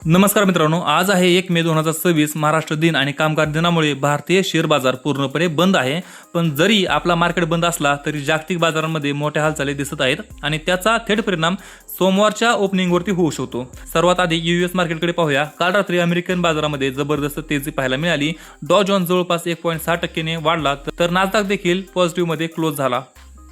नमस्कार मित्रांनो, आज आहे 1 मे 2026 महाराष्ट्र दिन आणि कामगार दिनामुळे भारतीय शेअर बाजार पूर्णपणे बंद आहे. पण जरी आपला मार्केट बंद असला तरी जागतिक बाजारांमध्ये मोठ्या हालचाली दिसत आहेत आणि त्याचा थेट परिणाम सोमवारच्या ओपनिंगवरती होऊ शकतो. सर्वात आधी यूएस मार्केटकडे पाहूया. काल रात्री अमेरिकन बाजारामध्ये जबरदस्त तेजी पाहायला मिळाली. डॉ जोन्स जवळपास 1.6% ने वाढला तर नासडॅक देखील पॉझिटिव्ह मध्ये क्लोज झाला.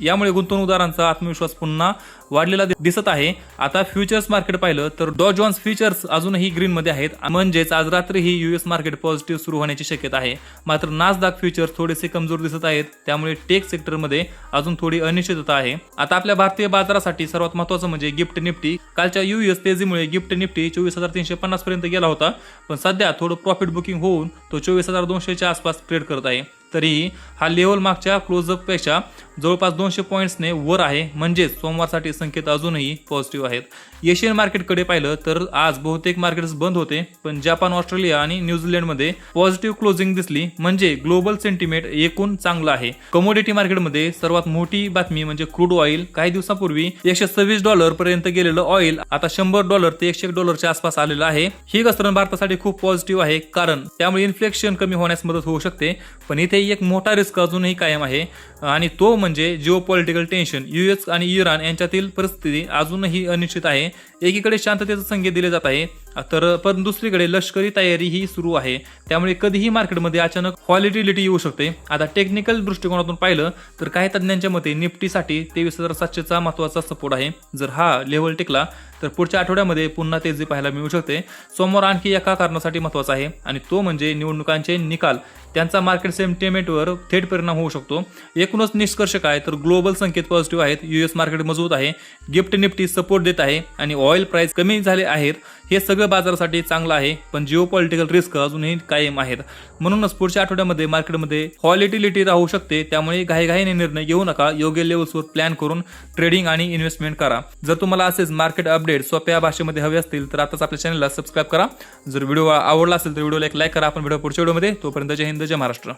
यामुळे गुंतवणूकदारांचा आत्मविश्वास पुन्हा वाढलेला दिसत आहे. आता फ्युचर्स मार्केट पाहिलं तर डॉ जोन्स फ्युचर्स अजूनही ग्रीन मध्ये आहेत, म्हणजेच आज रात्री ही यूएस मार्केट पॉझिटिव्ह सुरू होण्याची शक्यता आहे. मात्र नासडॅक फ्युचर्स थोडेसे कमजोर दिसत आहेत, त्यामुळे टेक सेक्टरमध्ये अजून थोडी अनिश्चितता आहे. आता आपल्या भारतीय बाजारासाठी सर्वात महत्त्वाचं म्हणजे गिफ्ट निफ्टी. कालच्या यूएस तेजीमुळे गिफ्ट निफ्टी 24,350 पर्यंत गेला होता, पण सध्या थोडं प्रॉफिट बुकिंग होऊन तो 24,200च्या आसपास ट्रेड करत आहे. तरीही हा लेवल मागच्या क्लोजअप पेक्षा जवळपास 200 पॉईंट्सने वर आहे, म्हणजेच सोमवारसाठी संकेत अजूनही पॉझिटिव्ह आहेत. एशियन मार्केटकडे पाहिलं तर आज बहुतेक मार्केट्स बंद होते, पण जपान, ऑस्ट्रेलिया आणि न्यूझीलंडमध्ये पॉझिटिव्ह क्लोजिंग दिसली, म्हणजे ग्लोबल सेंटिमेंट एकूण चांगलं आहे. कमोडिटी मार्केटमध्ये सर्वात मोठी बातमी म्हणजे क्रूड ऑइल. काही दिवसांपूर्वी $126 पर्यंत गेलेलं ऑइल आता $100 ते $101च्या आसपास आलेलं आहे. ही घसरण भारतासाठी खूप पॉझिटिव्ह आहे, कारण त्यामुळे इन्फ्लेशन कमी होण्यास मदत होऊ शकते. पण इथे एक मोठा रिस्क अजूनही कायम आहे आणि तो म्हणजे जिओपॉलिटिकल टेन्शन. यूएस आणि इराण यांच्यातील परिस्थिती अजूनही अनिश्चित आहे. एकीकडे शांततेचे संकेत दिले जात आहे, तर पण दुसरीकडे लष्करी तयारी ही सुरू आहे, त्यामुळे कधीही मार्केटमध्ये अचानक व्हॉलिटिलिटी येऊ शकते. आता टेक्निकल दृष्टिकोनातून पाहिलं तर काही तज्ञांच्या मते निफ्टीसाठी 23,700चा महत्त्वाचा सपोर्ट आहे. जर हा लेव्हल टिकला तर पुढच्या आठवड्यामध्ये पुन्हा तेजी पाहायला मिळू शकते. सोमवार आणखी एका कारणासाठी महत्त्वाचा आहे आणि तो म्हणजे निवडणुकांचे निकाल. त्यांचा मार्केट सेंटिमेंटवर थेट परिणाम होऊ शकतो. एकूणच निष्कर्ष काय तर ग्लोबल संकेत पॉझिटिव्ह आहेत, यूएस मार्केट मजबूत आहे, गिफ्ट निफ्टी सपोर्ट देत आहे आणि ऑइल प्राइस कमी झाले आहेत. हे सगळं बाजारासाठी चांगलं आहे, पण जिओपॉलिटिकल रिस्क अजूनही कायम आहेत. म्हणूनच पुढच्या आठवड्यामध्ये मार्केटमध्ये व्हॉलिटिलिटी राहू शकते, त्यामुळे घाईघाईने निर्णय घेऊ नका. योग्य लेवल्सवर प्लॅन करून ट्रेडिंग आणि इन्व्हेस्टमेंट करा. जर तुम्हाला असेच मार्केट अपडेट सोप्या भाषेमध्ये हवे असतील तर आताच आपल्या चॅनलला सबस्क्राईब करा. जर व्हिडिओ आवडला असेल तर व्हिडिओला एक लाईक करा. आपण व्हिडिओ पुढच्या व्हिडिओमध्ये. तोपर्यंत जय हिंद, जय महाराष्ट्र.